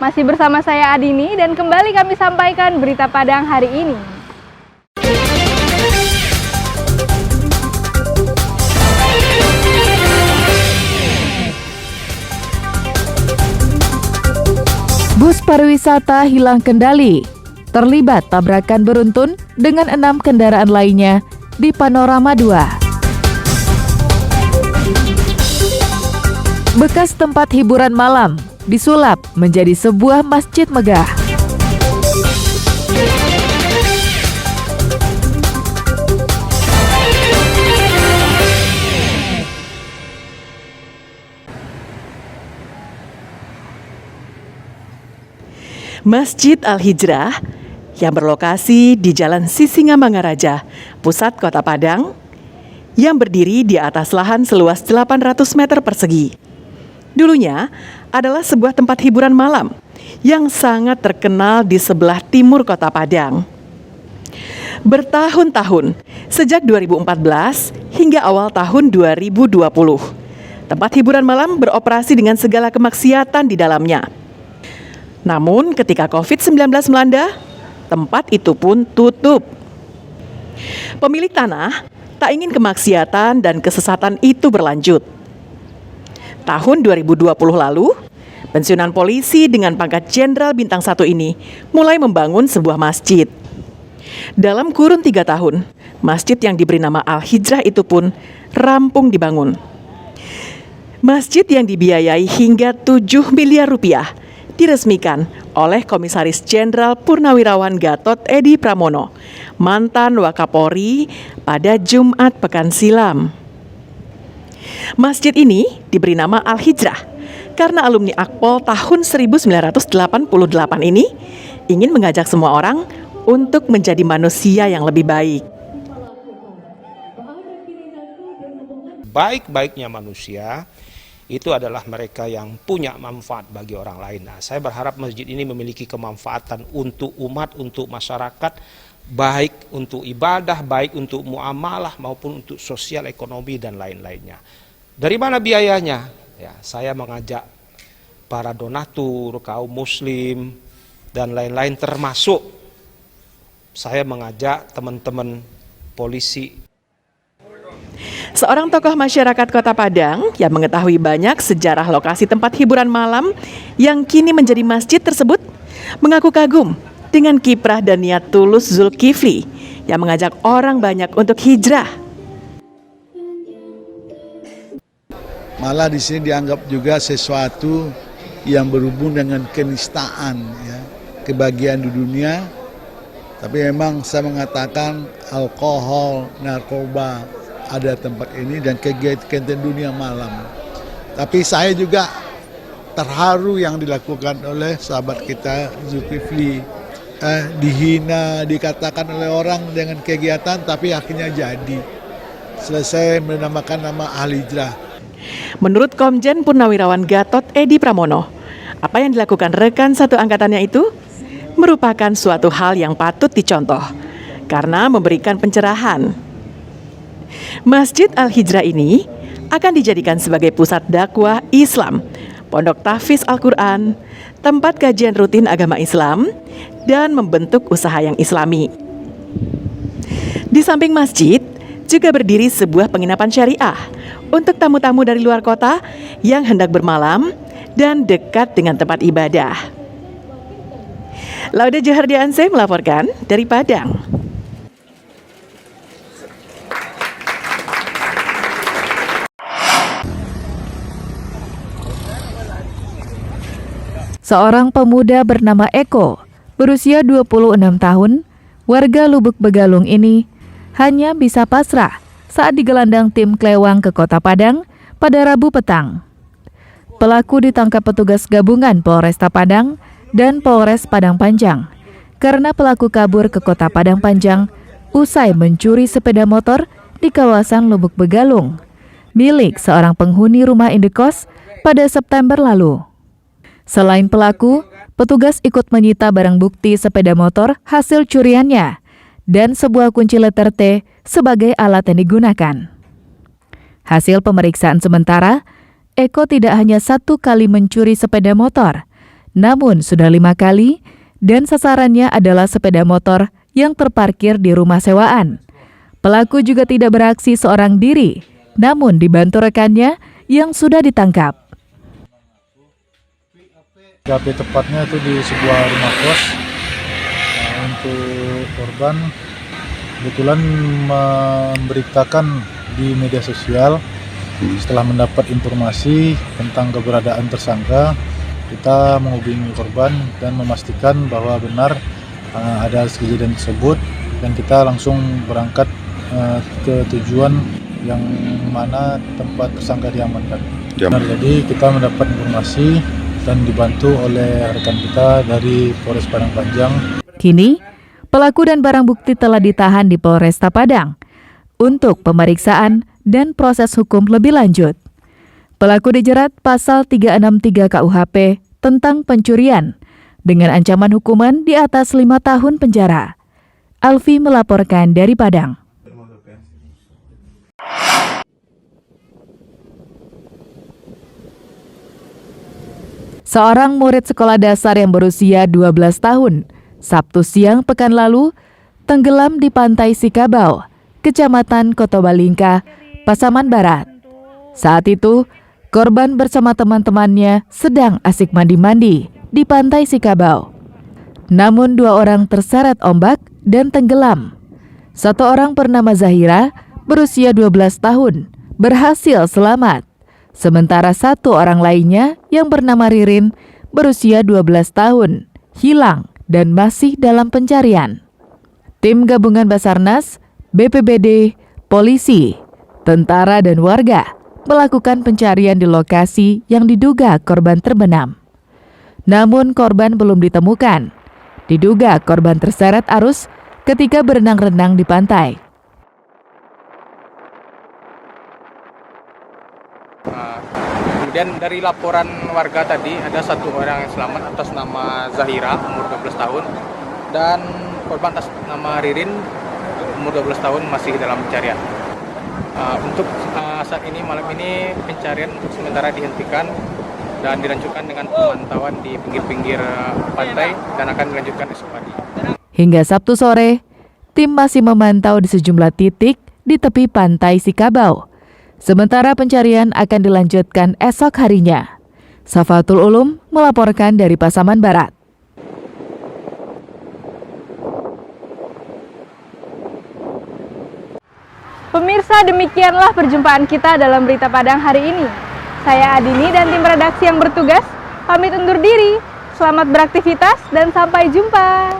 Masih bersama saya Adini dan kembali kami sampaikan berita Padang hari ini. Bus pariwisata hilang kendali, terlibat tabrakan beruntun dengan 6 kendaraan lainnya di Panorama 2. Bekas tempat hiburan malam disulap menjadi sebuah masjid megah. Masjid Al-Hijrah yang berlokasi di Jalan Sisingamangaraja, pusat Kota Padang, yang berdiri di atas lahan seluas 800 meter persegi. Dulunya adalah sebuah tempat hiburan malam yang sangat terkenal di sebelah timur Kota Padang. Bertahun-tahun, sejak 2014 hingga awal tahun 2020, tempat hiburan malam beroperasi dengan segala kemaksiatan di dalamnya. Namun ketika COVID-19 melanda, tempat itu pun tutup. Pemilik tanah tak ingin kemaksiatan dan kesesatan itu berlanjut. Tahun 2020 lalu, pensiunan polisi dengan pangkat Jenderal Bintang 1 ini mulai membangun sebuah masjid. Dalam kurun 3 tahun, masjid yang diberi nama Al-Hijrah itu pun rampung dibangun. Masjid yang dibiayai hingga 7 miliar rupiah diresmikan oleh Komisaris Jenderal Purnawirawan Gatot Edi Pramono, mantan Wakapolri, pada Jumat pekan silam. Masjid ini diberi nama Al-Hijrah karena alumni Akpol tahun 1988 ini ingin mengajak semua orang untuk menjadi manusia yang lebih baik. Baik-baiknya manusia itu adalah mereka yang punya manfaat bagi orang lain. Nah, saya berharap masjid ini memiliki kemanfaatan untuk umat, untuk masyarakat, baik untuk ibadah, baik untuk muamalah maupun untuk sosial, ekonomi dan lain-lainnya. Dari mana biayanya? Ya, saya mengajak para donatur, kaum muslim dan lain-lain, termasuk saya mengajak teman-teman polisi. Seorang tokoh masyarakat Kota Padang yang mengetahui banyak sejarah lokasi tempat hiburan malam yang kini menjadi masjid tersebut mengaku kagum dengan kiprah dan niat tulus Zulkifli yang mengajak orang banyak untuk hijrah. Malah di sini dianggap juga sesuatu yang berhubung dengan kenistaan, ya, kebahagiaan di dunia. Tapi memang saya mengatakan alkohol, narkoba ada tempat ini dan kegiatan dunia malam. Tapi saya juga terharu yang dilakukan oleh sahabat kita Zulkifli. Dihina, dikatakan oleh orang dengan kegiatan, tapi akhirnya jadi. Selesai menamakan nama Al-Hijrah. Menurut Komjen Purnawirawan Gatot Edi Pramono, apa yang dilakukan rekan satu angkatannya itu merupakan suatu hal yang patut dicontoh karena memberikan pencerahan. Masjid Al-Hijrah ini akan dijadikan sebagai pusat dakwah Islam, pondok tahfiz Al-Quran, tempat kajian rutin agama Islam, dan membentuk usaha yang islami. Di samping masjid, juga berdiri sebuah penginapan syariah untuk tamu-tamu dari luar kota yang hendak bermalam dan dekat dengan tempat ibadah. Laude Johardiansyah melaporkan dari Padang. Seorang pemuda bernama Eko, berusia 26 tahun, warga Lubuk Begalung ini hanya bisa pasrah saat digelandang tim Klewang ke Kota Padang pada Rabu petang. Pelaku ditangkap petugas gabungan Polresta Padang dan Polres Padang Panjang karena pelaku kabur ke Kota Padang Panjang usai mencuri sepeda motor di kawasan Lubuk Begalung, milik seorang penghuni rumah indekos pada September lalu. Selain pelaku, petugas ikut menyita barang bukti sepeda motor hasil curiannya dan sebuah kunci letter T sebagai alat yang digunakan. Hasil pemeriksaan sementara, Eko tidak hanya 1 kali mencuri sepeda motor, namun sudah 5 kali dan sasarannya adalah sepeda motor yang terparkir di rumah sewaan. Pelaku juga tidak beraksi seorang diri, namun dibantu rekannya yang sudah ditangkap. TKP tepatnya itu di sebuah rumah kos. Untuk korban kebetulan memberitakan di media sosial. Setelah mendapat informasi tentang keberadaan tersangka, kita menghubungi korban dan memastikan bahwa benar ada kejadian tersebut, dan kita langsung berangkat ke tujuan yang mana tempat tersangka diamankan. Jadi kita mendapat informasi dan dibantu oleh rekan kita dari Polres Padang Panjang. Kini, pelaku dan barang bukti telah ditahan di Polresta Padang untuk pemeriksaan dan proses hukum lebih lanjut. Pelaku dijerat pasal 363 KUHP tentang pencurian dengan ancaman hukuman di atas 5 tahun penjara. Alfi melaporkan dari Padang. Seorang murid sekolah dasar yang berusia 12 tahun, Sabtu siang pekan lalu, tenggelam di Pantai Sikabau, Kecamatan Kotobalingka, Pasaman Barat. Saat itu, korban bersama teman-temannya sedang asik mandi-mandi di Pantai Sikabau. Namun 2 orang terseret ombak dan tenggelam. 1 orang bernama Zahira, berusia 12 tahun, berhasil selamat. Sementara 1 orang lainnya yang bernama Ririn, berusia 12 tahun, hilang dan masih dalam pencarian. Tim gabungan Basarnas, BPBD, polisi, tentara dan warga melakukan pencarian di lokasi yang diduga korban terbenam. Namun korban belum ditemukan. Diduga korban terseret arus ketika berenang-renang di pantai. Kemudian dari laporan warga tadi ada 1 orang yang selamat atas nama Zahira umur 12 tahun dan korban atas nama Ririn umur 12 tahun masih dalam pencarian. Untuk saat ini malam ini pencarian untuk sementara dihentikan dan dilanjutkan dengan pemantauan di pinggir-pinggir pantai dan akan dilanjutkan esok pagi. Hingga Sabtu sore, tim masih memantau di sejumlah titik di tepi Pantai Sikabau. Sementara pencarian akan dilanjutkan esok harinya. Safatul Ulum melaporkan dari Pasaman Barat. Pemirsa, demikianlah perjumpaan kita dalam Berita Padang hari ini. Saya Adini dan tim redaksi yang bertugas pamit undur diri. Selamat beraktivitas dan sampai jumpa.